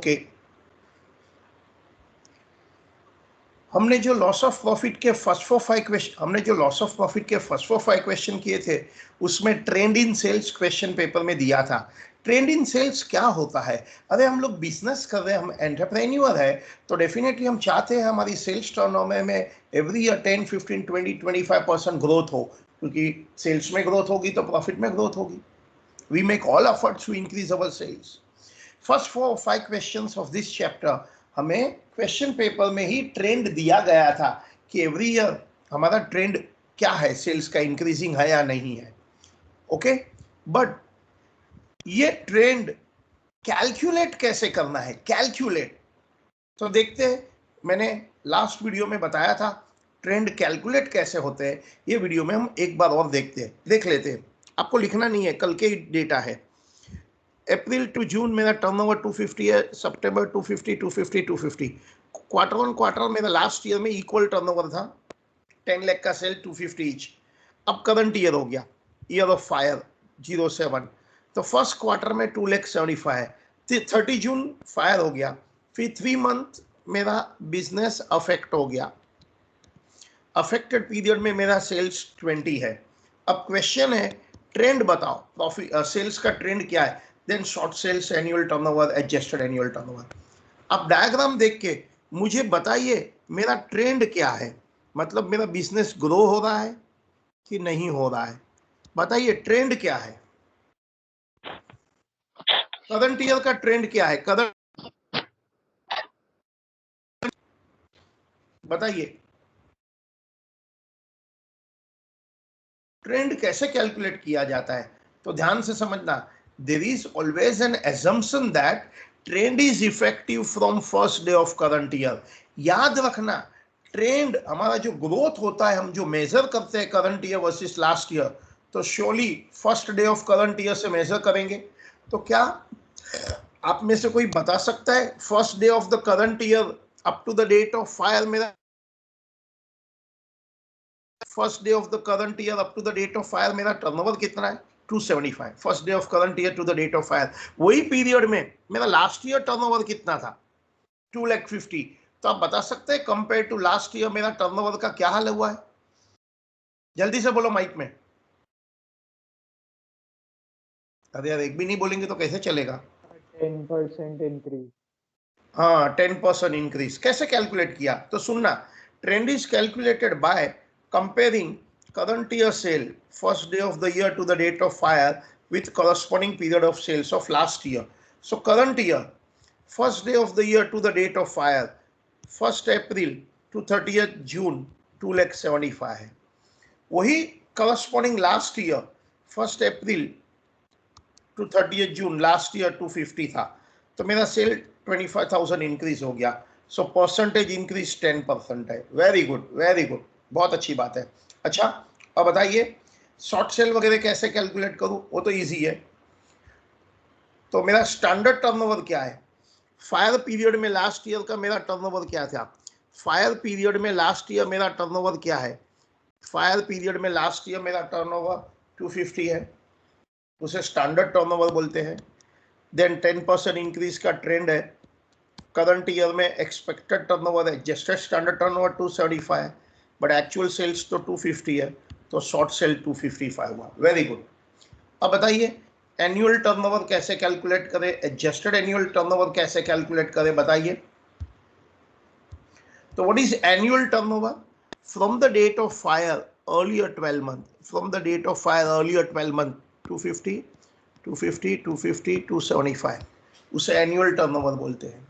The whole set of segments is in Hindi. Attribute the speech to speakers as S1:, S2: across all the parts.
S1: ओके, हमने जो लॉस ऑफ प्रॉफिट के फर्स्ट 4-5 क्वेश्चन किए थे, उसमें trend in sales question paper में दिया था। ट्रेंड इन सेल्स क्या होता है? अरे हम लोग बिजनेस कर रहे हैं, हम एंटरप्रेन्योर है, तो डेफिनेटली हम चाहते हैं हमारी सेल्स टर्नओवर में एवरी ईयर 10, 15, 20, 25% ग्रोथ हो, क्योंकि सेल्स में ग्रोथ होगी तो प्रॉफिट में ग्रोथ होगी। We make all efforts to increase our sales. First 4-5 questions of this chapter हमें क्वेश्चन पेपर में ही ट्रेंड दिया गया था कि एवरी ईयर हमारा ट्रेंड क्या है, सेल्स का इंक्रीजिंग है या नहीं है। ओके, बट ये ट्रेंड कैलकुलेट कैसे करना है? कैलकुलेट तो देखते हैं, मैंने लास्ट वीडियो में बताया था ट्रेंड कैलकुलेट कैसे होते हैं। ये वीडियो में हम एक बार और देख लेते हैं। आपको लिखना नहीं है, कल के ही डेटा है। अप्रैल टू जून मेरा टर्नओवर 250 है, सितंबर 250, 250, 250। क्वार्टर ऑन क्वार्टर मेरा लास्ट ईयर में इक्वल टर्नओवर था, 10 लाख का सेल, 250 ईच। अब करंट ईयर हो गया, ईयर ऑफ फायर 07, तो फर्स्ट क्वार्टर में 2,75 है, 30 जून फायर हो गया, फिर 3 मंथ मेरा बिजनेस अफेक्ट हो गया। अफेक्टेड पीरियड में मेरा सेल्स 20 है। अब क्वेश्चन है ट्रेंड बताओ, प्रॉफिट सेल्स का ट्रेंड क्या है? Then short sales, annual turnover, adjusted annual turnover. अब डायग्राम देख के मुझे बताइए मेरा ट्रेंड क्या है, मतलब मेरा बिजनेस ग्रो हो रहा है कि नहीं हो रहा है? बताइए ट्रेंड क्या है, करंट ईयर का ट्रेंड क्या है? करंट बताइए, ट्रेंड कैसे कैलकुलेट किया जाता है? तो ध्यान से समझना, there is always an assumption that trend is effective from first day of current year. याद रखना, ट्रेंड हमारा जो ग्रोथ होता है, हम जो मेजर करते हैं current year versus last year, तो surely first day of current year से मेजर करेंगे। तो क्या आप में से कोई बता सकता है first day of the current year up to the date of fire मेरा, first day of the current year up to the date of fire मेरा टर्नओवर कितना है? 275। First day of current year to the date of fire. वही पीरियड में मेरा लास्ट ईयर टर्नओवर कितना था? 2,50,000। तो आप बता सकते हैं कंपेयर टू लास्ट ईयर मेरा टर्नओवर का क्या हाल हुआ है? जल्दी से बोलो माइक में। अरे यार, एक भी नहीं बोलेंगे तो कैसे चलेगा?
S2: 10% इंक्रीज।
S1: हाँ, 10% इंक्रीज। कैसे कैलकुलेट किया? तो सुनना, trend is calculated by comparing current year sale first day of the year to the date of fire with corresponding period of sales of last year. So current year first day of the year to the date of fire 1st April to 30th June 2,75 है। वही corresponding last year 1st April to 30th June last year 250 था, तो मेरा सेल 25,000 इंक्रीज हो गया। सो परसेंटेज इंक्रीज 10% है। वेरी गुड, वेरी गुड, बहुत अच्छी बात है। अच्छा, अब बताइए शॉर्ट सेल वगैरह कैसे कैलकुलेट करूं? वो तो इजी है। तो मेरा स्टैंडर्ड टर्नओवर क्या है? फायर पीरियड में लास्ट ईयर का मेरा टर्नओवर क्या था? फायर पीरियड में लास्ट ईयर मेरा टर्नओवर क्या है? फायर पीरियड में लास्ट ईयर मेरा टर्नओवर 250 है, उसे स्टैंडर्ड टर्नओवर बोलते हैं। देन 10% इंक्रीज का ट्रेंड है। करंट ईयर में expected turnover adjusted standard turnover 275 है, बट एक्चुअल सेल्स तो 250 है, तो शॉर्ट सेल 255 हुआ। Very good. अब बताइए एनुअल टर्नओवर कैसे कैलकुलेट करें, एडजस्टेड एनुअल टर्नओवर कैसे कैलकुलेट करें? बताइए। तो what is annual turnover? From the date of fire earlier 12 month, from the date of fire earlier 12 month 250, 250, 250, 275, उसे एनुअल टर्नओवर बोलते हैं।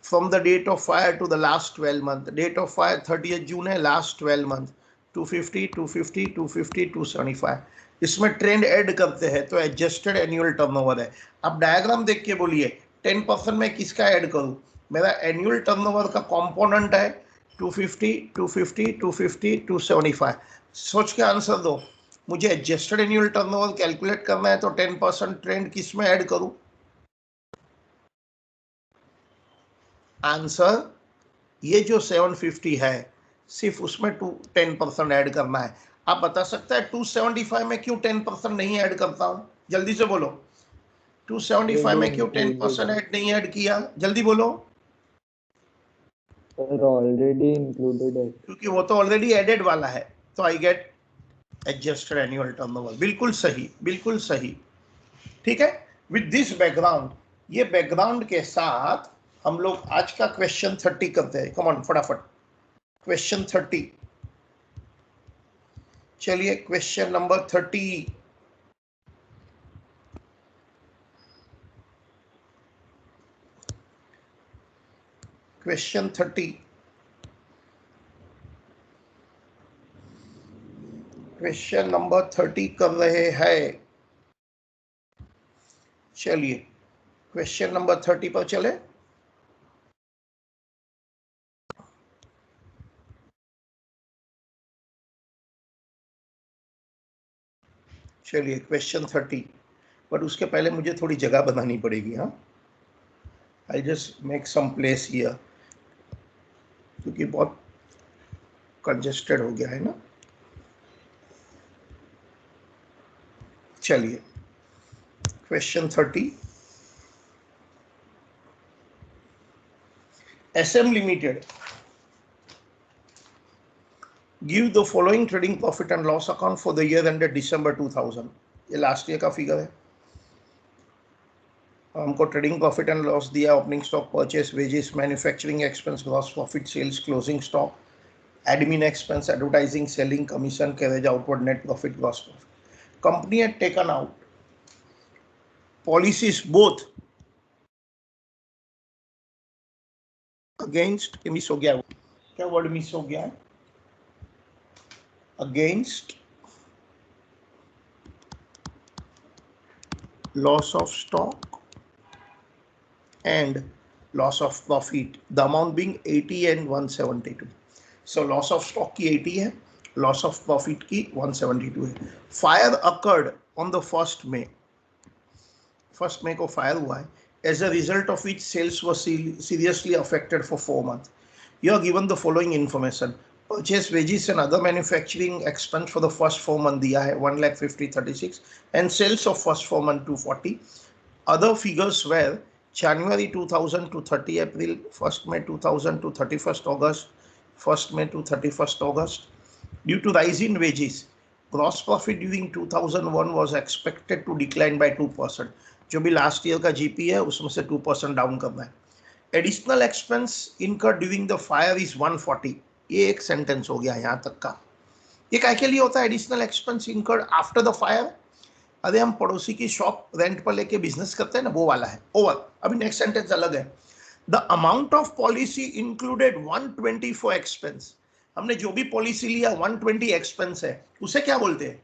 S1: From the date of fire to the last 12 month, date of fire 30 June है, लास्ट 12 मंथ 250, 250, 250, 275, इसमें ट्रेंड ऐड करते हैं तो एडजस्टेड एनुअल टर्नओवर है। अब डायग्राम देख के बोलिए 10% में किसका ऐड करूं? मेरा एनुअल टर्नओवर का कंपोनेंट है 250, 250, 250, 275। सोच के आंसर दो। मुझे एडजस्टेड एनुअल टर्नओवर कैलकुलेट करना है तो 10% ट्रेंड किस में ऐड करूं? आंसर ये जो 750 है सिर्फ उसमें 10% ऐड करना है। आप बता सकते हैं 275 में क्यों 10% नहीं ऐड करता हूं? जल्दी से बोलो। 275 में क्यों 10% ऐड नहीं ऐड किया? जल्दी बोलो।
S2: सर ऑलरेडी इंक्लूडेड है।
S1: क्योंकि वो तो ऑलरेडी एडेड वाला है, तो I get adjusted annual turnover. बिल्कुल सही, बिल्कुल सही। ठीक है, विद दिस बैकग्राउंड, ये बैकग्राउंड के साथ हम लोग आज का क्वेश्चन 30 करते हैं। कम ऑन फटाफट, क्वेश्चन 30। चलिए question number 30। Question 30, question number 30 कर रहे हैं। चलिए क्वेश्चन नंबर 30 पर चले। चलिए क्वेश्चन 30, बट उसके पहले मुझे थोड़ी जगह बनानी पड़ेगी। हाँ, I just make some place here, क्योंकि बहुत कंजेस्टेड हो गया है ना। चलिए question 30, SM Limited give the following trading profit and loss account for the year ended December 2000। ये लास्ट ईयर का फिगर है। हमको ट्रेडिंग प्रॉफिट एंड लॉस दिया, opening stock, purchase, wages, manufacturing expense, gross profit, sales, closing stock, admin expense, advertising, selling, commission, carriage outward, net profit, gross profit. Company had taken out policies both against, miss हो गया, क्या वर्ड मिस हो गया है? Against loss of stock and loss of profit, the amount being 80 and 172। so loss of stock की 80 है, loss of profit की 172 है। fire occurred on the 1st May, 1st May को फायर हुआ है, as a result of which sales were seriously affected for 4 months। you are given the following information: purchase, wages and other manufacturing expense for the first 4 months दिया है 1,50,36 and sales of first 4 months 240। other figures were January 2000 to 30 April, 1st May 2000 to 31st August, 1st May to 31st August। due to rise in wages, gross profit during 2001 was expected to decline by 2%। जो भी लास्ट ईयर का जीपी है उसमें से 2% डाउन करना है। Additional expense incurred during the fire is 140। ये एक सेंटेंस हो गया यहाँ तक का। ये क्या के लिए होता है additional expense incurred after the fire? अरे हम पड़ोसी की शॉप रेंट पर लेके बिजनेस करते हैं ना, वो वाला है। ओवर। अभी नेक्स्ट सेंटेंस अलग है। The amount of policy included 120 for expense. हमने जो भी पॉलिसी लिया 120 एक्सपेंस है, उसे क्या बोलते हैं?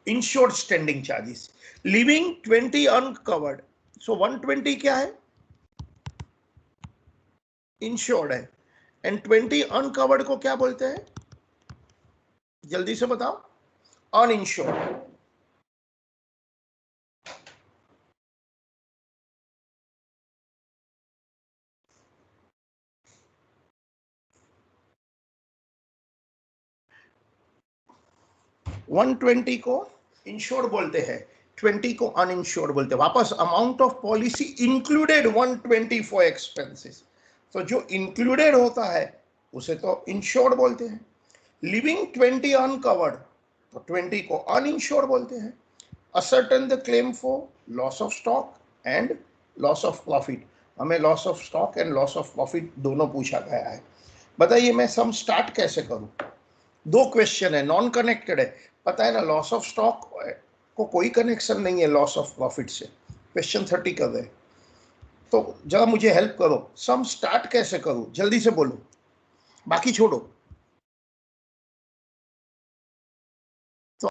S1: Insured standing charges. Leaving 20 uncovered, so 120 क्या है? इंश्योर्ड है। एंड 20 अनकवर्ड को क्या बोलते हैं? जल्दी से बताओ। अनइंश्योर्ड। वन 120 को इंश्योर्ड बोलते हैं, 20 को अनइंश्योर्ड बोलते हैं। वापस, amount of policy included 120 for expenses. तो जो इंक्लूडेड होता है उसे तो इंश्योर्ड बोलते हैं। लिविंग 20 अनकवर्ड, तो 20 को अनइंश्योर्ड बोलते हैं। Ascertain the claim for loss of stock and loss of profit. हमें loss of stock and loss of profit दोनों पूछा गया है। बताइए मैं सम स्टार्ट कैसे करूं? दो क्वेश्चन है, नॉन कनेक्टेड है, पता है ना। लॉस ऑफ स्टॉक को कोई कनेक्शन नहीं है लॉस ऑफ प्रॉफिट से। क्वेश्चन 30 कर रहे हैं, तो जरा मुझे हेल्प करो, सम स्टार्ट कैसे करूं? जल्दी से बोलो, बाकी छोड़ो। तो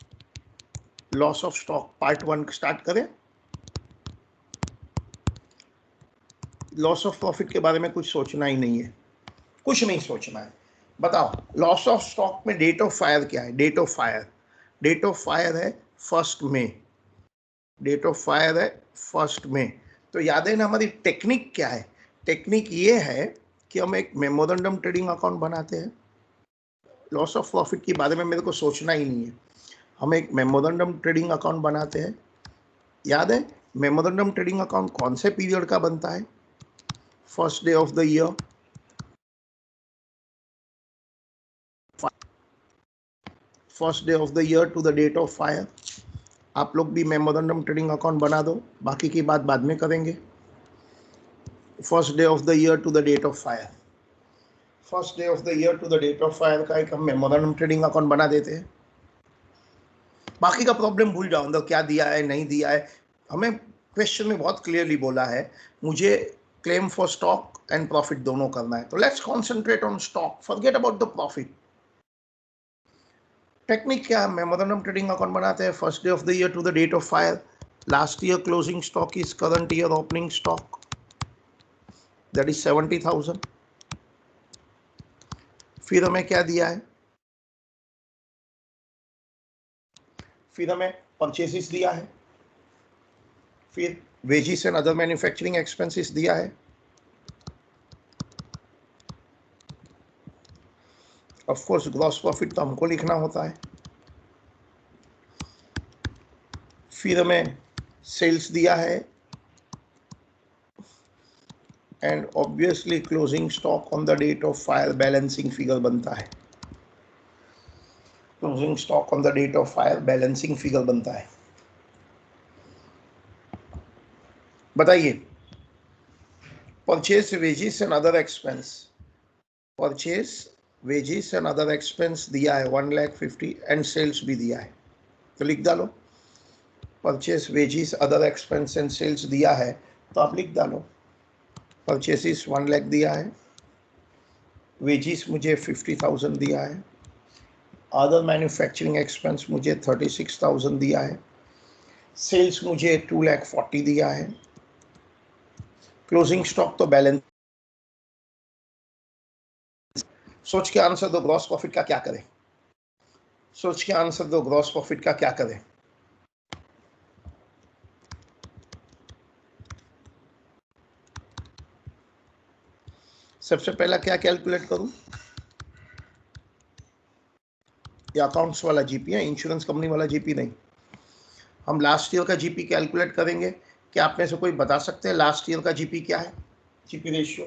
S1: loss of stock part 1 start करें। लॉस ऑफ प्रॉफिट के बारे में कुछ सोचना ही नहीं है, कुछ नहीं सोचना है। बताओ लॉस ऑफ स्टॉक में डेट ऑफ फायर क्या है? Date of fire, date of fire है 1 मई। डेट ऑफ फायर है 1 मई। तो याद है ना हमारी टेक्निक क्या है? टेक्निक ये है कि हम एक मेमोरेंडम ट्रेडिंग अकाउंट बनाते हैं। लॉस ऑफ प्रॉफिट के बारे में मेरे को सोचना ही नहीं है, हम एक मेमोरेंडम ट्रेडिंग अकाउंट बनाते हैं। याद है मेमोरेंडम ट्रेडिंग अकाउंट कौन से पीरियड का बनता है? First day of the year, first day of the year to the date of fire. आप लोग भी मेमोरेंडम ट्रेडिंग अकाउंट बना दो, बाकी की बात बाद में करेंगे। First day of the year to the date of fire, first day of the year to the date of fire का एक हम मेमोरेंडम ट्रेडिंग अकाउंट बना देते हैं। बाकी का प्रॉब्लम भूल जाओ, अंदर क्या दिया है नहीं दिया है। हमें क्वेश्चन में बहुत क्लियरली बोला है मुझे claim for stock and profit दोनों करना है, तो let's concentrate on stock, forget about the profit. Technique क्या है? मेमोरेंडम ट्रेडिंग अकाउंट बनाते हैं first day of the year to the date of fire, last year closing stock is current year opening stock, that is 70,000। फिर हमें क्या दिया है? फिर हमें परचेसेस दिया है, फिर wages and other manufacturing expenses दिया है, ऑफ कोर्स ग्रॉस प्रॉफिट तो हमको लिखना होता है, फिर हमें सेल्स दिया है, and obviously closing stock on the date of fire balancing figure बनता है, closing stock on the date of fire balancing figure बनता है। बताइए, purchase wages and other expense, purchase wages and other expense दिया है 1,50,000 एंड सेल्स भी दिया है, तो लिख डालो purchase wages other expense and sales दिया है, तो आप लिख डालो परचेसिस 1 लाख दिया है, वेजेस मुझे 50,000 दिया है, अदर मैन्युफैक्चरिंग एक्सपेंस मुझे 36,000 दिया है, सेल्स मुझे 2,40,000 दिया है, क्लोजिंग स्टॉक तो बैलेंस। सोच के आंसर दो, ग्रॉस प्रॉफिट का क्या करें? सोच के आंसर दो, ग्रॉस प्रॉफिट का क्या करें? सबसे पहला क्या कैलकुलेट करूं? ये अकाउंट्स वाला जीपी है, इंश्योरेंस कंपनी वाला जीपी नहीं। हम लास्ट ईयर का जीपी कैलकुलेट करेंगे। क्या आप में से कोई बता सकते हैं लास्ट ईयर का जीपी क्या है? GP ratio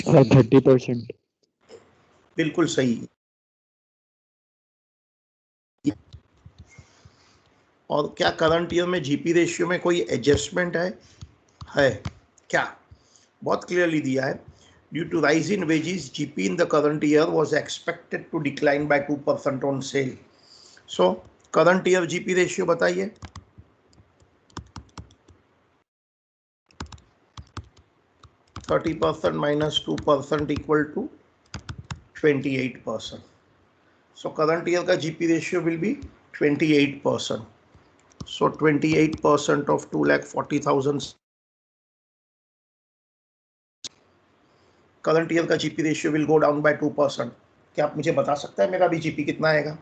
S2: 30%।
S1: बिल्कुल सही। और क्या करंट ईयर में जीपी रेशियो में कोई एडजस्टमेंट है क्या? बहुत क्लियरली दिया है, due to rise in wages GP in the current year was expected to decline by 2% on sale. So current year GP ratio बताइए। %30 minus 2% equal to 28%. So current year का GP ratio will be 28%. So 28% of 2,40,000. Current year का GP ratio will go down by 2%. क्या आप मुझे बता सकते हैं मेरा भी GP कितना आएगा?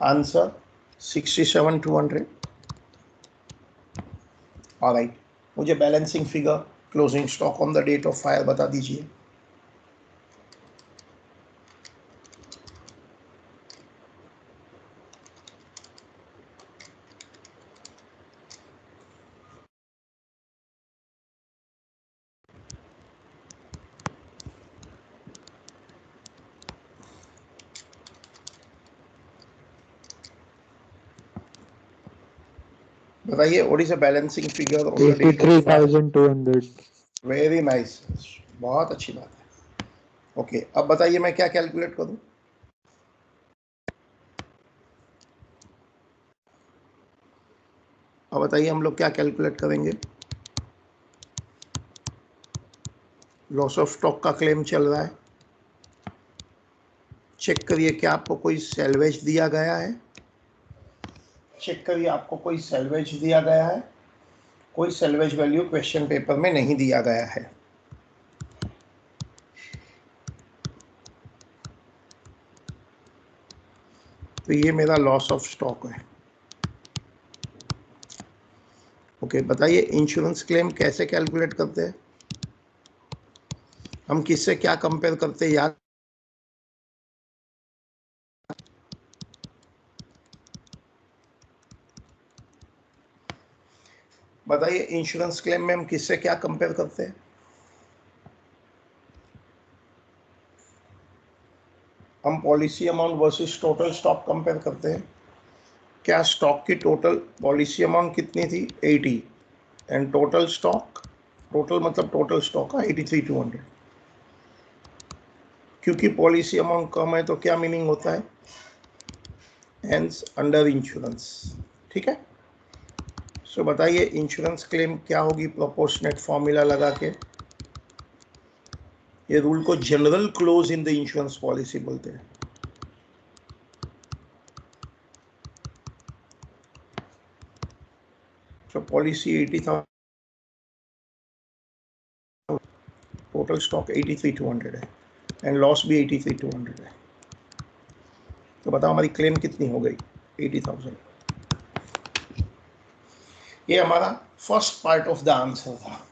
S1: आंसर 67,200। ऑलराइट, मुझे balancing figure closing stock on the date of fire बता दीजिए। बताइए, what is a balancing figure on the date of fire?
S2: 83,200।
S1: Very nice, बहुत अच्छी बात है। ओके, अब बताइए मैं क्या कैलकुलेट करूं? अब बताइए हम लोग क्या कैलकुलेट करेंगे? लॉस ऑफ स्टॉक का क्लेम चल रहा है, चेक करिए क्या आपको कोई सैल्वेज दिया गया है। चेक करिए आपको कोई सैल्वेज दिया गया है। कोई सैल्वेज वैल्यू क्वेश्चन पेपर में नहीं दिया गया है। तो ये मेरा लॉस ऑफ स्टॉक है। ओके, बताइए इंश्योरेंस क्लेम कैसे कैलकुलेट करते हैं? हम किससे क्या कंपेयर करते हैं याद? बताइए इंश्योरेंस क्लेम में हम किससे क्या कंपेयर करते हैं? हम policy amount versus total stock compare करते हैं। क्या स्टॉक की टोटल पॉलिसी अमाउंट कितनी थी? 80, एंड टोटल स्टॉक, टोटल मतलब टोटल स्टॉक का 83,200। क्योंकि पॉलिसी अमाउंट कम है तो क्या मीनिंग होता है? Hence under insurance. ठीक है, सो बताइए इंश्योरेंस क्लेम क्या होगी प्रोपोर्शनेट फॉर्मूला लगा के? ये रूल को general close in the insurance policy बोलते हैं। तो पॉलिसी 80,000, टोटल स्टॉक 83,200 है, एंड लॉस भी 83,200 है। तो बताओ हमारी क्लेम कितनी हो गई? 80,000। ये हमारा first part of the answer था।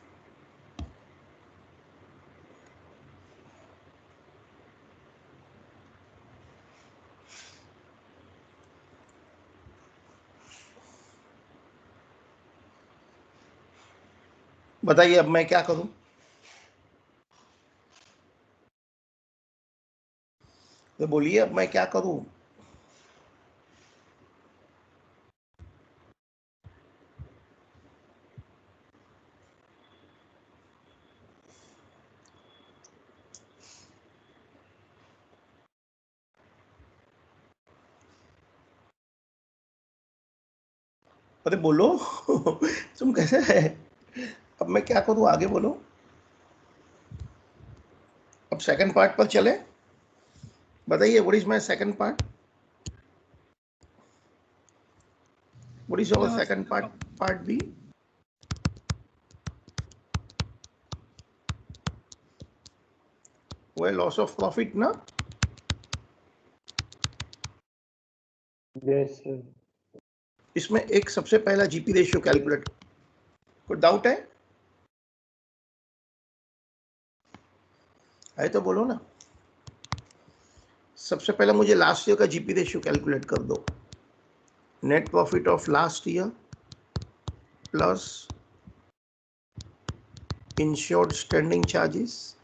S1: बताइए अब मैं क्या करूं? तो बोलिए अब मैं क्या करूं? अरे बोलो तुम कैसे है? अब मैं क्या करूं, आगे बोलो। अब सेकंड पार्ट पर चले। बताइए what is my second part? What is our second part? Part B. वो है लॉस ऑफ प्रॉफिट ना?
S2: Yes, sir.
S1: इसमें एक सबसे पहला जीपी रेशियो कैलकुलेट, कोई डाउट है तो बोलो ना। सबसे पहले मुझे लास्ट ईयर का जीपी रेशियो कैलकुलेट कर दो। Net profit of last year plus insured standing charges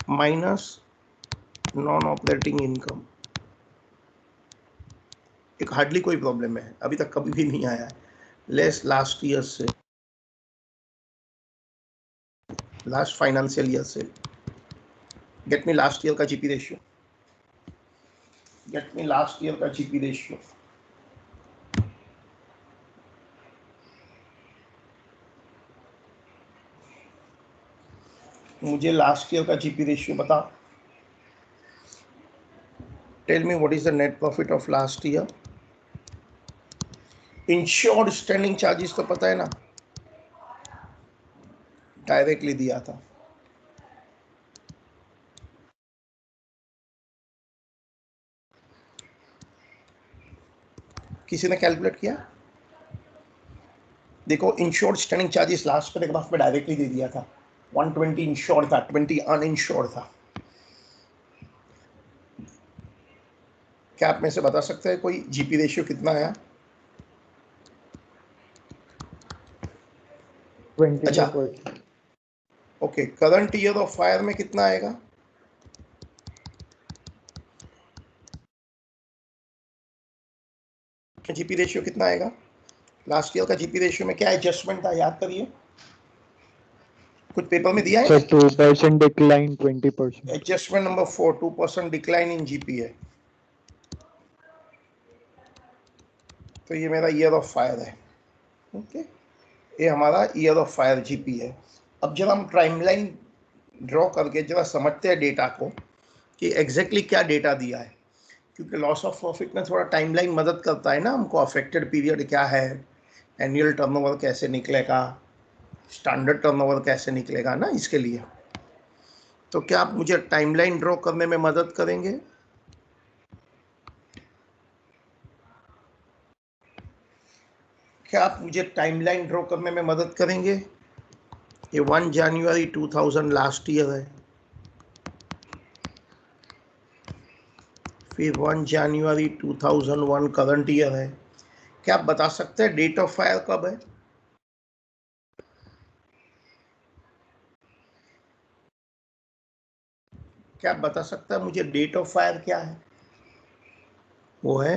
S1: minus non operating income. एक हार्डली कोई प्रॉब्लम है, अभी तक कभी भी नहीं आया है। लेस लास्ट ईयर से, लास्ट फाइनेंशियल ईयर से। गेट मी लास्ट ईयर का GP ratio, get me last year का जीपी रेशियो। मुझे लास्ट ईयर का जीपी रेशियो बता। Tell me what is the net profit of last year. Insured standing charges तो पता है ना, डायरेक्टली दिया था। किसी ने कैलकुलेट किया? देखो insured standing charges last paragraph में डायरेक्टली दे दिया था। 120 इंश्योर्ड था, 20 अनइंश्योर्ड था। क्या आप में से बता सकते हैं कोई जीपी रेशियो कितना आया? अच्छा
S2: 24%.
S1: Okay, current year of fire में कितना आएगा? जीपी रेशियो कितना आएगा? लास्ट ईयर का जीपी रेशियो में क्या एडजस्टमेंट था, याद करिए, कुछ पेपर में दिया
S2: Sir,
S1: है।
S2: 2% decline, 20%.
S1: Adjustment number 4, 2% decline in GP है। तो ये मेरा ईयर ऑफ फायर है। ओके, ये हमारा ईयर ऑफ फायर जीपी है। अब जब हम टाइमलाइन ड्रॉ करके जरा समझते हैं डेटा को कि एग्जैक्टली क्या डेटा दिया है, क्योंकि लॉस ऑफ प्रॉफिट में थोड़ा टाइमलाइन मदद करता है ना हमको। अफेक्टेड पीरियड क्या है, एनुअल टर्नओवर कैसे निकलेगा, स्टैंडर्ड टर्नओवर कैसे निकलेगा ना, इसके लिए। तो क्या आप मुझे टाइमलाइन ड्रॉ करने में मदद करेंगे? क्या आप मुझे टाइमलाइन ड्रॉ करने में मदद करेंगे? ये 1 जनवरी 2000 लास्ट ईयर है, फिर 1 जनवरी 2001 करंट ईयर है। क्या आप बता सकते हैं डेट ऑफ फायर कब है? क्या आप बता सकते हैं मुझे डेट ऑफ फायर क्या है? वो है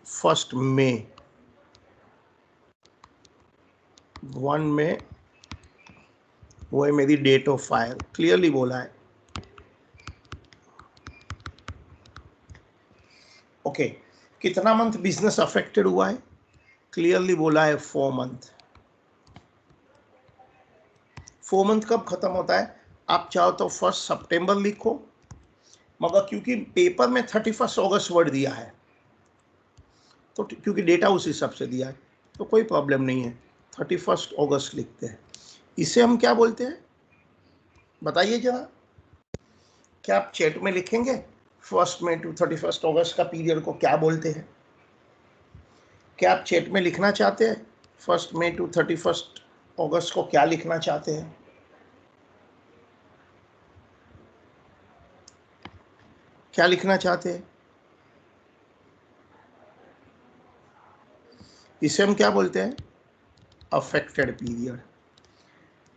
S1: 1 मई, 1 मई, वो है मेरी डेट ऑफ फायर। क्लियरली बोला है। ओके, कितना मंथ बिजनेस अफेक्टेड हुआ है? क्लियरली बोला है 4 मंथ। 4 मंथ कब खत्म होता है? आप चाहो तो 1 सितंबर लिखो, मगर क्योंकि पेपर में 31 अगस्त वर्ड दिया है, तो क्योंकि डेटा उस हिसाब से दिया है तो कोई प्रॉब्लम नहीं है, 31 अगस्त लिखते हैं। इसे हम क्या बोलते हैं बताइए जरा, क्या आप चैट में लिखेंगे 1 मई टू 31 अगस्त का पीरियड को क्या बोलते हैं? क्या आप चैट में लिखना चाहते हैं 1 मई टू 31 अगस्त को क्या लिखना चाहते हैं? क्या लिखना चाहते हैं? इसे हम क्या बोलते हैं? Affected period.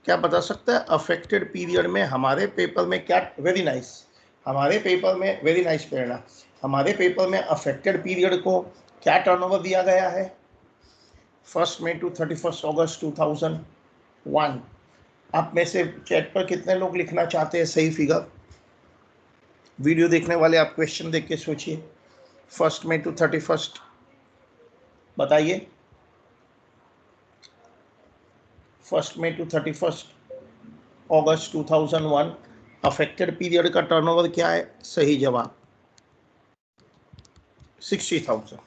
S1: क्या बता सकता है अफेक्टेड पीरियड में हमारे पेपर में क्या? वेरी नाइस, हमारे पेपर में वेरी नाइस प्रेरणा, हमारे पेपर में अफेक्टेड पीरियड को क्या टर्नओवर दिया गया है? 1 मई टू 31 अगस्त 2001। आप में से चैट पर कितने लोग लिखना चाहते हैं सही फिगर? वीडियो देखने वाले आप क्वेश्चन देख के सोचिए, 1 मई टू 31 बताइए। 1 मई टू 31 अगस्त 2001 अफेक्टेड पीरियड का टर्नओवर क्या है? सही जवाब 60,000।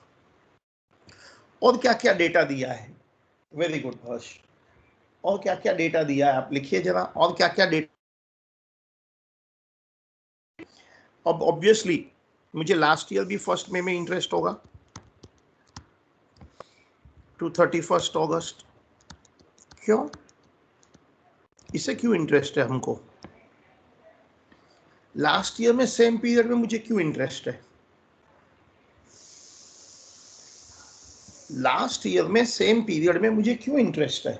S1: और क्या क्या डेटा दिया है? वेरी गुड हर्ष। और क्या क्या डेटा दिया है आप लिखिए जरा, और क्या क्या डेटा। अब ऑब्वियसली मुझे लास्ट ईयर भी 1 मई में इंटरेस्ट होगा टू 31 अगस्त। क्यों? इसे क्यों इंटरेस्ट है हमको? लास्ट ईयर में सेम पीरियड में मुझे क्यों इंटरेस्ट है? लास्ट ईयर में सेम पीरियड में मुझे क्यों इंटरेस्ट है?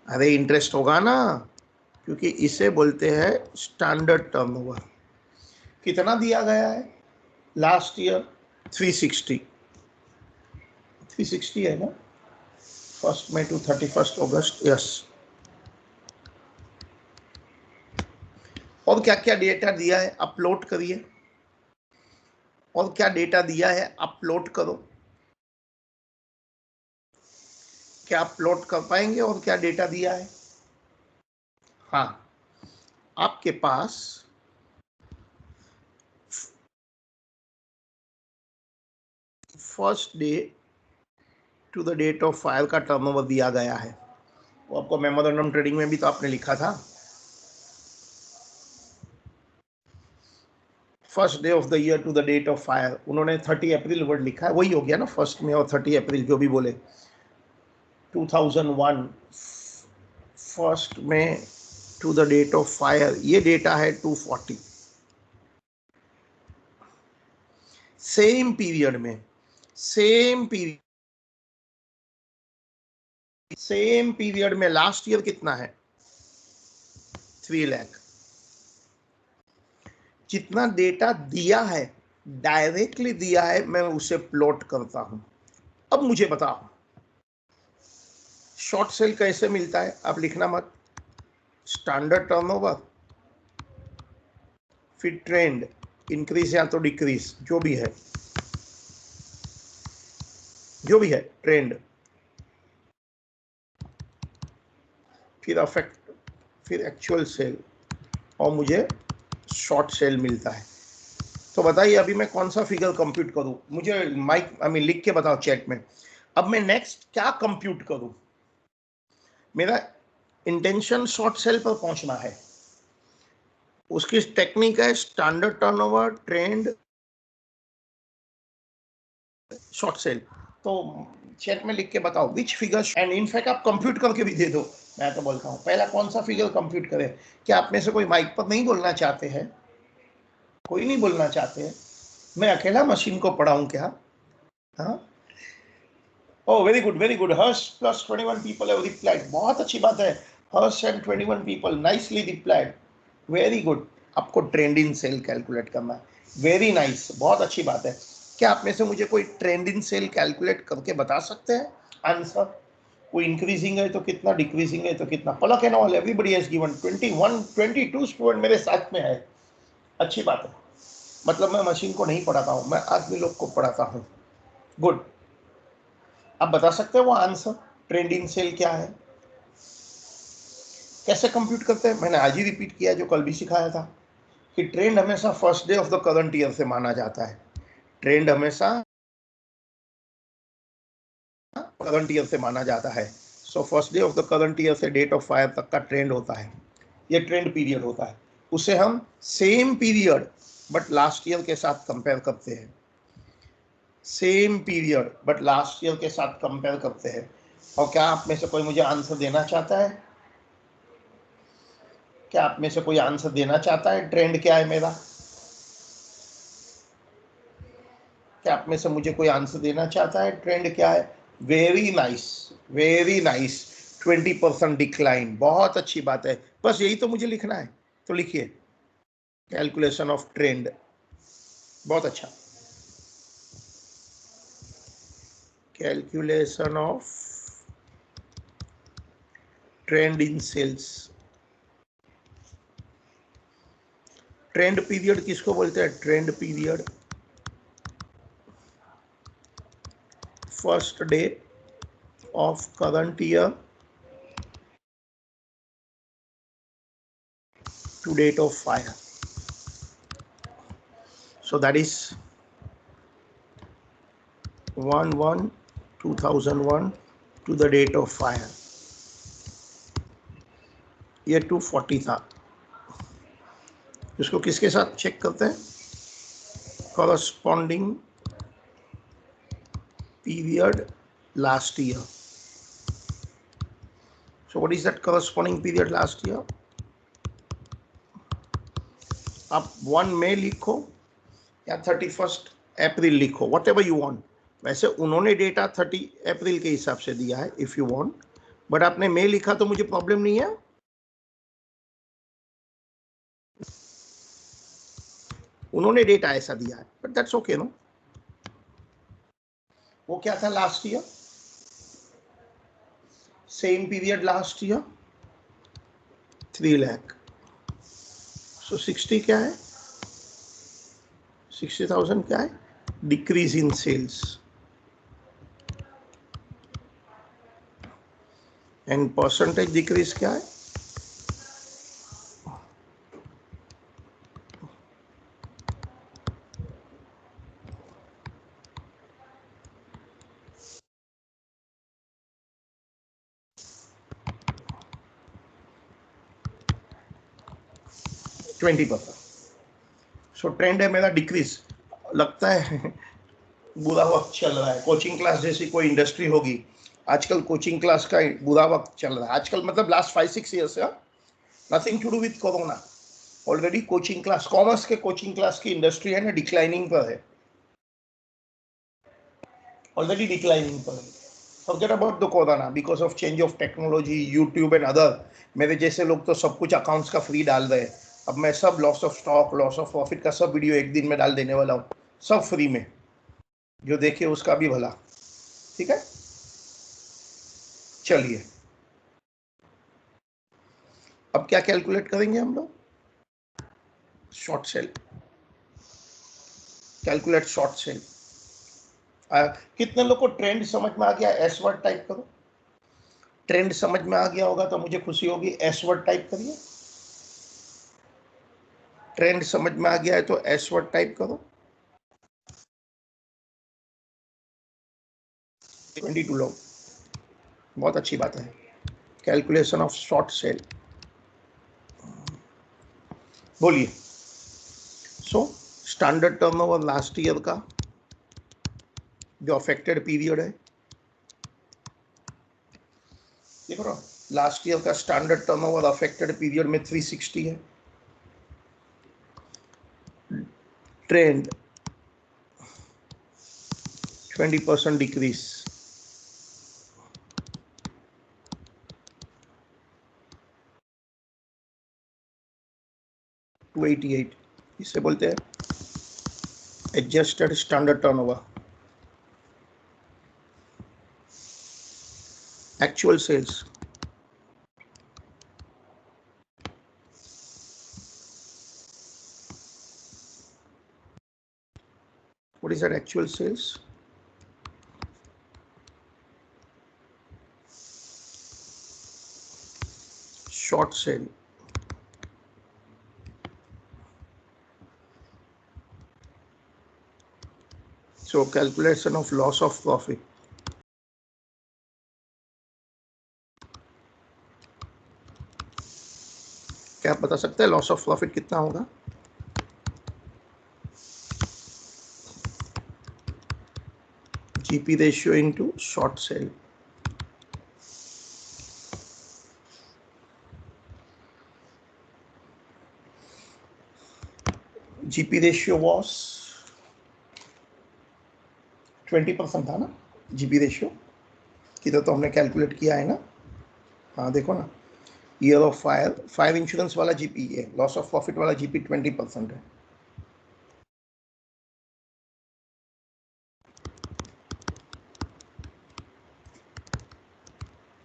S1: अरे इंटरेस्ट होगा ना, क्योंकि इसे बोलते हैं स्टैंडर्ड टर्नओवर। कितना दिया गया है लास्ट ईयर? 360, 360 है ना, 1 मई टू 31 अगस्त। यस। और क्या क्या डेटा दिया है? अपलोड करिए। और क्या डेटा दिया है? अपलोड करो। क्या अपलोड कर पाएंगे? और क्या डेटा दिया है? हाँ, आपके पास first day to the date of file का टर्नओवर दिया गया है। वो आपको मेमोरेंडम ट्रेडिंग में भी तो आपने लिखा था, first day of the year to the date of fire. उन्होंने 30 अप्रैल वर्ड लिखा है, वही हो गया ना, 1 मई और 30 अप्रैल जो भी बोले। 2001 1 मई to the date of fire, ये डेटा है 240। सेम पीरियड में, सेम पीरियड में लास्ट ईयर कितना है? 3 लाख। जितना डेटा दिया है, डायरेक्टली दिया है, मैं उसे प्लॉट करता हूं। अब मुझे बताओ शॉर्ट सेल कैसे मिलता है? आप लिखना मत, स्टैंडर्ड टर्नओवर, फिर ट्रेंड, इंक्रीज या तो डिक्रीज, जो भी है, जो भी है ट्रेंड, फिर अफेक्ट, फिर एक्चुअल सेल, और मुझे शॉर्ट सेल मिलता है। तो बताइए अभी मैं कौन सा फिगर कंप्यूट करूं? मुझे माइक लिख के बताओ चैट में। अब मैं नेक्स्ट क्या कंप्यूट करूं? मेरा इंटेंशन शॉर्ट सेल पर पहुंचना है। उसकी टेक्निक है standard turnover, trend, short cell. तो चैट में लिख के बताओ विच फिगर, एंड इनफैक्ट आप कंप्यूट करके भी दे दो। मैं तो बोलता हूँ पहला कौन सा फिगर कंप्यूट करें। क्या आप में से कोई माइक पर नहीं बोलना चाहते हैं? कोई नहीं बोलना चाहते हैं? मैं अकेला मशीन को पढ़ाऊं क्या? हाँ, oh very good very good, Harsh plus 21 people have replied, बहुत अच्छी बात है। Harsh and 21 people nicely replied, very good. आपको ट्रेंड इन सेल कैलकुलेट करना है, वेरी नाइस, बहुत अच्छी बात है। क्या आप में से मुझे कोई ट्रेंड इन सेल कैलकुलेट करके बता सकते हैं आंसर? कोई इंक्रीजिंग है तो कितना, डिक्रीजिंग है तो कितना? Palak and all everybody has given 21 22 student मेरे साथ में है, अच्छी बात है। मतलब मैं मशीन को नहीं पढ़ाता हूँ, मैं आदमी लोग को पढ़ाता हूँ। गुड। आप बता सकते हैं वो आंसर, ट्रेंड इन सेल क्या है, कैसे कंप्यूट करते हैं? मैंने आज ही रिपीट किया जो कल भी सिखाया था कि ट्रेंड हमेशा first day of the current year से माना जाता है। ट्रेंड हमेशा करंट ईयर से माना जाता है। So first day of the current year से डेट ऑफ फायर तक का ट्रेंड होता है, ये ट्रेंड पीरियड होता है। उसे हम same period but last year के साथ कंपेयर करते हैं, same period but last year के साथ कंपेयर करते हैं। और क्या आप में से कोई मुझे आंसर देना चाहता है? क्या आप में से कोई आंसर देना चाहता है ट्रेंड क्या है मेरा? क्या आप में से मुझे कोई आंसर देना चाहता है ट्रेंड क्या है? Very nice, very nice, 20% decline, बहुत अच्छी बात है। बस यही तो मुझे लिखना है, तो लिखिए कैलकुलेशन ऑफ ट्रेंड, बहुत अच्छा। Calculation of trend in sales. Trend period किसको बोलते हैं? Trend period first day of current year to date of fire. So that is 1/1/2001 to the date of fire. ये 240 था। इसको किसके साथ चेक करते हैं? corresponding period last year. So what is that corresponding period last year? आप 1 मई लिखो या 31 अप्रैल लिखो, वट एवर यू वॉन्ट। वैसे उन्होंने डेटा 30 अप्रैल के हिसाब से दिया है इफ यू वॉन्ट, बट आपने मई लिखा तो मुझे प्रॉब्लम नहीं है। उन्होंने डेटा ऐसा दिया है, बट दैट्स ओके नो। वो क्या था last year? Same period last year 3 lakh. So 60 क्या है? 60,000 क्या है? Decrease in sales, and percentage decrease क्या है? Twenty percent. सो ट्रेंड है मेरा डिक्रीज। लगता है बुरा वक्त चल रहा है, कोचिंग क्लास जैसी कोई इंडस्ट्री होगी, आजकल कोचिंग क्लास का बुरा वक्त चल रहा है। आजकल मतलब लास्ट 5-6 ईयर्स से, nothing to do with corona. Already coaching class, commerce के कोचिंग क्लास की इंडस्ट्री है ना, डिक्लाइनिंग पर है, ऑलरेडी डिक्लाइनिंग पर है। Forget about the corona because of change of technology, YouTube and other। मेरे जैसे लोग तो सब कुछ अकाउंट्स का फ्री डाल रहे हैं। अब मैं सब loss of stock, loss of profit का सब वीडियो एक दिन में डाल देने वाला हूँ, सब फ्री में, जो देखे उसका भी भला। ठीक है, चलिए अब क्या कैलकुलेट करेंगे हम लोग? Short cell, calculate short cell. कितने लोग को ट्रेंड समझ में आ गया? एस वर्ड टाइप करो। ट्रेंड समझ में आ गया होगा तो मुझे खुशी होगी, एस वर्ड टाइप करिए। ट्रेंड समझ में आ गया है तो एस वर्ड टाइप करो। 22 लोग, बहुत अच्छी बात है। कैलकुलेशन ऑफ शॉर्ट सेल, बोलिए। So standard turnover last year का जो अफेक्टेड पीरियड है देखो ना, लास्ट ईयर का स्टैंडर्ड टर्नओवर अफेक्टेड पीरियड में 360 है, ट्रेंड 20% डिक्रीज, टू 88, इसे बोलते हैं adjusted standard turnover. Actual sales what is that actual sales? Short sale, so calculation of loss of profit, क्या आप बता सकते हैं लॉस ऑफ प्रॉफिट कितना होगा? GP ratio into short sale, GP ratio was 20% था ना, जीपी रेशियो किधर तो हमने कैलकुलेट किया है ना, हाँ देखो ना, ईयर ऑफ फायर इंश्योरेंस वाला जीपी है, लॉस ऑफ प्रॉफिट वाला जीपी 20% है।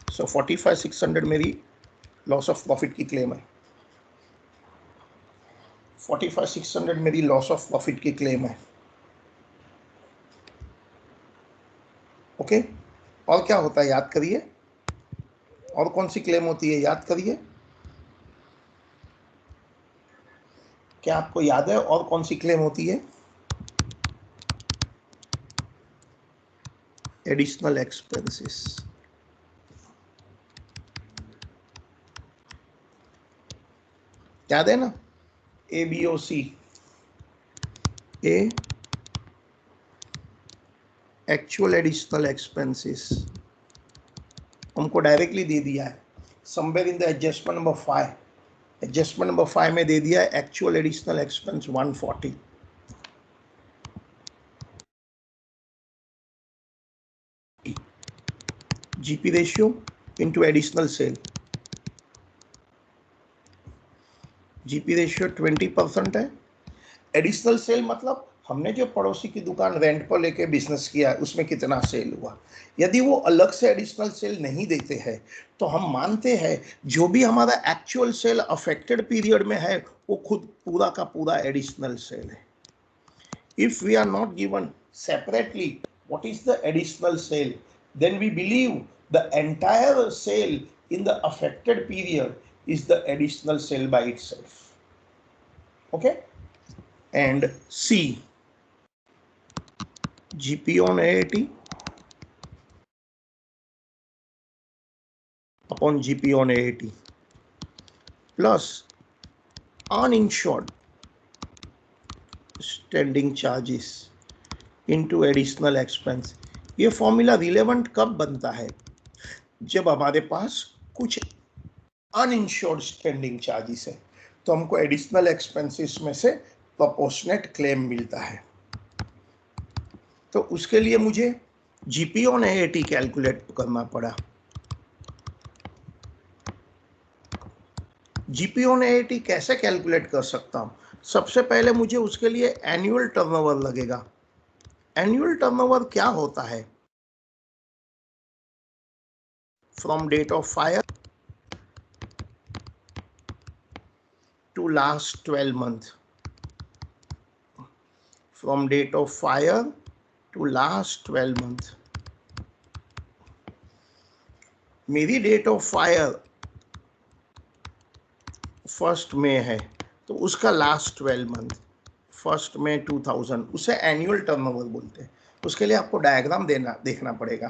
S1: सो 45,600 मेरी लॉस ऑफ प्रॉफिट की क्लेम है, 45,600 मेरी लॉस ऑफ प्रॉफिट की क्लेम है। ओके, और क्या होता है याद करिए, और कौन सी क्लेम होती है याद करिए, क्या आपको याद है और कौन सी क्लेम होती है? एडिशनल एक्सपेंसेस, याद है ना, ABOC, A actual additional expenses हमको डायरेक्टली दे दिया है somewhere in the adjustment number 5, adjustment number 5 में दे दिया है actual additional expense 140, GP ratio into additional sale, GP ratio 20% है, एडिशनल सेल मतलब हमने जो पड़ोसी की दुकान रेंट पर लेके बिजनेस किया है उसमें कितना सेल हुआ। यदि वो अलग से एडिशनल सेल नहीं देते हैं तो हम मानते हैं जो भी हमारा एक्चुअल सेल अफेक्टेड पीरियड में है वो खुद पूरा का पूरा एडिशनल सेल है। If we are not given separately what is the additional sale, then we believe the entire sale in the affected period is the additional sale by itself. Okay, and C, GP on AAT upon GP on AAT plus uninsured standing charges into additional expense। ये फॉर्मूला रिलेवेंट कब बनता है? जब हमारे पास कुछ अनइंश्योर्ड स्टैंडिंग चार्जेस है तो हमको एडिशनल एक्सपेंसेस में से प्रोपोर्शनेट क्लेम मिलता है। तो उसके लिए मुझे जीपी ऑन एएटी कैलकुलेट करना पड़ा। जीपी ऑन एएटी कैसे कैलकुलेट कर सकता हूं? सबसे पहले मुझे उसके लिए एनुअल टर्नओवर लगेगा। एनुअल टर्नओवर क्या होता है? From date of fire to last 12 months, from date of fire to last 12 months। मेरी डेट ऑफ फायर 1 मई है तो उसका लास्ट 12 मंथ 1 मई 2000, उसे एनुअल टर्नओवर बोलते हैं। उसके लिए आपको डायग्राम देखना पड़ेगा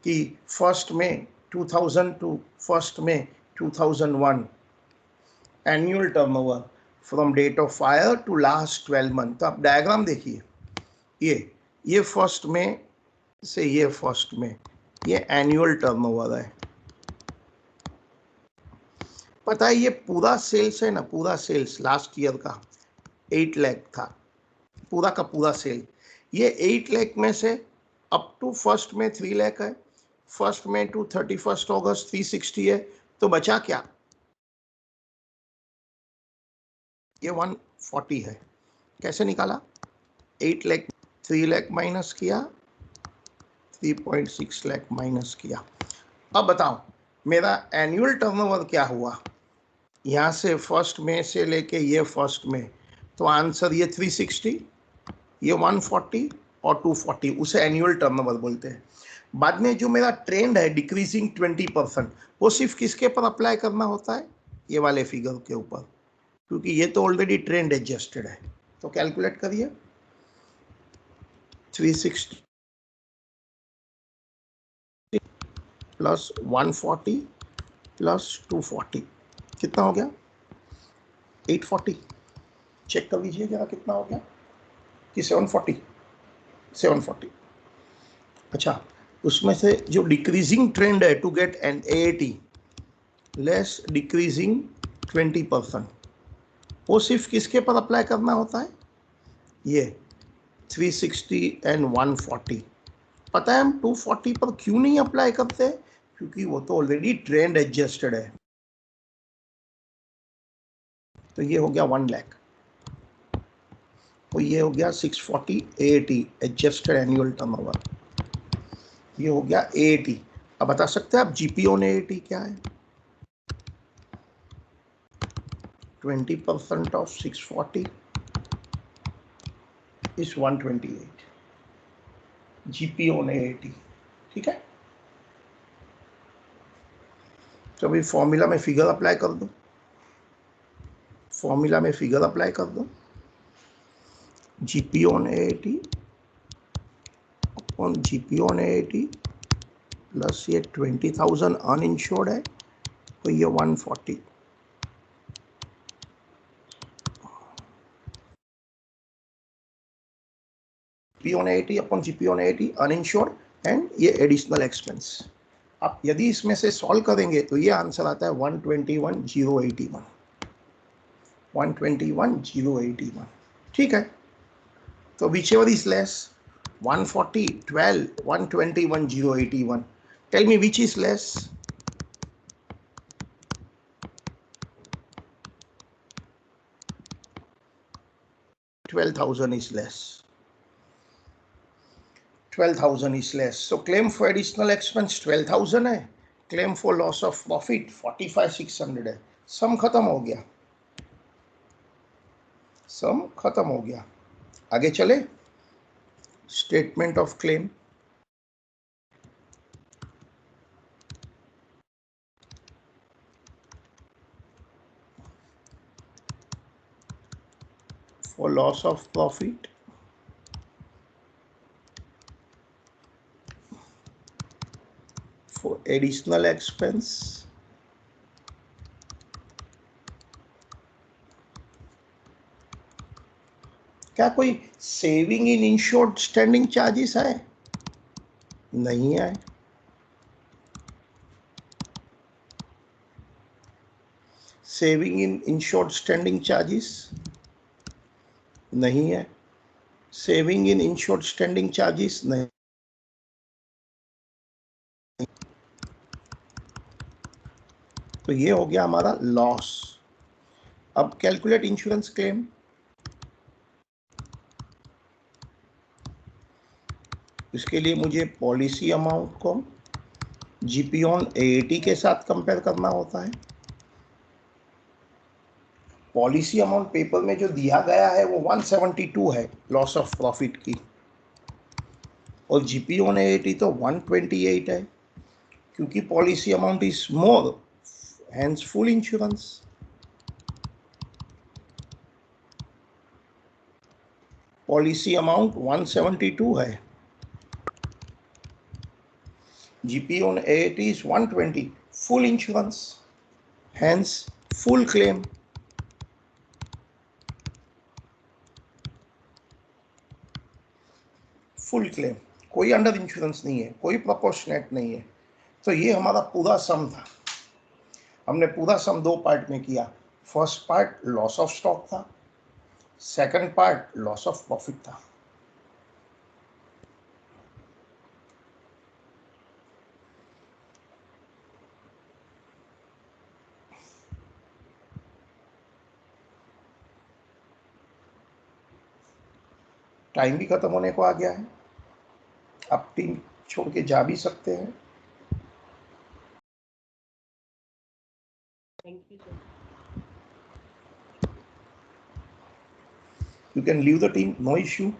S1: कि 1 मई 2000 टू 1 मई 2001 annual turnover from date of fire to last 12 month. तो आप डायग्राम देखिए, ये 1 मई से ये 1 मई, ये एनुअल टर्नओवर है। पता है ये पूरा सेल्स है ना, पूरा सेल्स लास्ट ईयर का 8 लाख था, पूरा का पूरा सेल। ये 8 लाख में से अप टू फर्स्ट में 3 लाख है, फर्स्ट में टू 31 अगस्त 360 है, तो बचा क्या? ये 140 है। कैसे निकाला? 8 लाख 3 लाख माइनस किया, 3.6 लाख माइनस किया। अब बताओ मेरा एनुअल टर्नओवर क्या हुआ, यहाँ से फर्स्ट में से लेके ये फर्स्ट में, तो आंसर ये 360, ये 140 और 240, उसे एनुअल टर्नओवर बोलते हैं। बाद में जो मेरा ट्रेंड है डिक्रीजिंग 20%, वो सिर्फ किसके पर अप्लाई करना होता है? ये वाले फिगर के ऊपर, क्योंकि ये तो ऑलरेडी ट्रेंड एडजस्टेड है। तो कैलकुलेट करिए, 360 प्लस 140 प्लस 240 कितना हो गया? 840। चेक कर लीजिए जरा कितना हो गया, कि 740? 740। अच्छा, उसमें से जो डिक्रीजिंग ट्रेंड है to get an AAT less decreasing 20%, वो सिर्फ किसके पर अप्लाई करना होता है? ये 360 एंड 140। पता है हम 240 पर क्यों नहीं अप्लाई करते? क्योंकि वो तो ऑलरेडी ट्रेंड एडजस्टेड है। तो ये हो गया 1 लाख, तो ये हो गया 640 AAT एडजस्टेड एनुअल टर्नओवर, ये हो गया AAT। अब बता सकते हैं आप GP ऑन AAT क्या है? 20% of 640 is 128 GP on AAT। ठीक है, तो अभी फॉर्मूला में फिगर अप्लाई कर दो, फॉर्मूला में फिगर अप्लाई कर दो, GP on AAT upon GP on AAT plus ये 20,000 अनइंश्योर्ड है, तो ये 140 GP on AAT upon GP on AAT uninsured and ये एडिशनल एक्सपेंस। आप यदि इसमें से सॉल्व करेंगे तो ये आंसर आता है 121,081, 121,081। ठीक है, तो whichever is less, 140, 12, 121,081, tell me which is less? $12,000 is less, 12,000 is less. So claim for additional expense 12,000 है, claim for loss of profit 45,600 है। सम खत्म हो गया, सम खत्म हो गया। आगे चले, statement of claim. For loss of profit, for additional expense, क्या कोई saving in insured standing charges है? नहीं है। Saving in insured standing charges नहीं है। Saving in insured standing charges नहीं। तो ये हो गया हमारा लॉस। अब कैलकुलेट इंश्योरेंस क्लेम। इसके लिए मुझे पॉलिसी अमाउंट को GP ऑन AAT के साथ कंपेयर करना होता है। पॉलिसी अमाउंट पेपर में जो दिया गया है वो 172 है लॉस ऑफ प्रॉफिट की, और GP ऑन AAT तो 128 है, क्योंकि policy amount is more, hence full insurance. Policy amount 172 है, GP on AAT is 120, full insurance, hence full claim. Full claim, कोई अंडर इंश्योरेंस नहीं है, कोई प्रोपोर्शनेट नहीं है। तो ये हमारा पूरा सम था। हमने पूरा सम 2 पार्ट में किया। First part loss of stock था, second part loss of profit था। टाइम भी खत्म होने को आ गया है, आप टीम छोड़ के जा भी सकते हैं।
S3: Thank you, sir.
S1: You can leave the team, no issue.